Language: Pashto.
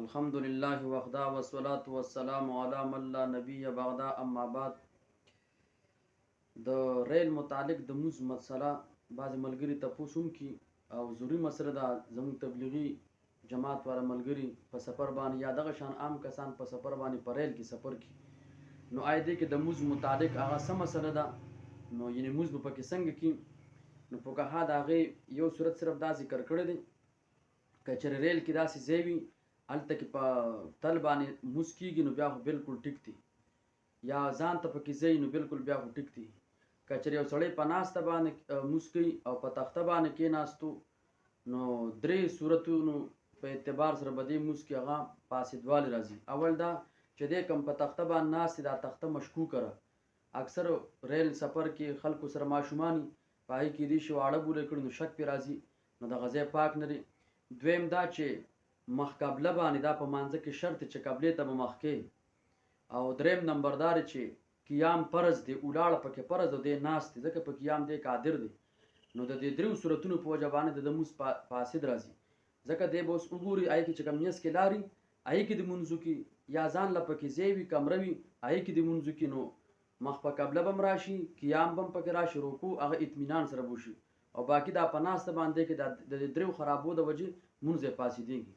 الحمدلله وحده والصلاة والسلام علی من لا نبی بعده. اما بعد، د ریل متعلق د موز مسله بعض ملګری تپوس هم کی او ضروری مسله ده. زموږ تبلیغي جماعت والا ملګری په سفر باندې یا دغه شان عام کسان په سفر باندې په ریل کې سفر کی نو آیدې کې د موز متعلق هغه څه مسله ده، نو یعنی موز په کې څنګه کی نو فقها د هغې یو صورت صرف دا ذکر کړی دی که چېرې ریل کې داسې ځای وي هلته کې په تل باندې موز کېږي نو بیا خو بلکل ټیک دی، یا ځان ته پکې ځای نو بلکل بیا خو ټیک دی. که چېرې یو سړی په ناسته باندې موز کوي او په تخته باندې کېناستو نو درې صورتونو په اعتبار سره به دې موز کې هغه فاسدوالی راځي. اول دا چې دی کوم په تخته باندې ناست دی دا تخته مشکوکه ده. اکثر ریل سفر کې خلکو سره ماشومان په هغې کې دې شي واړه بولی کړي نو شک پرې راځي نو دغه ځای پاک نه دی. دویم دا چې مخ قبله باندې دا په مانځه کې شرط چې قبلې ته به مخ کې، او دریم نمبردار چې قیام فرض دی، ولاړه پکې فرض ده، دی ناست دی ځکه په قیام دی قادر دی نو د دې دریو صورتونو په وجه باندې د موز فاسد راځي. ځکه دی به اوس وګوري هغې کې چې کوم میز کې لاري هغې کې د مونځو کې یا ځان له پکې ځای وي کمره وي هغې کې د مونځو کې نو مخ په قبله به هم راشي، قیام به هم پکې راشي، رکوع هغه اطمینان سره به وشي، او باقي دا په ناسته باندې کې د دریو خرابو د وجې مونځ یې فاسدېږي.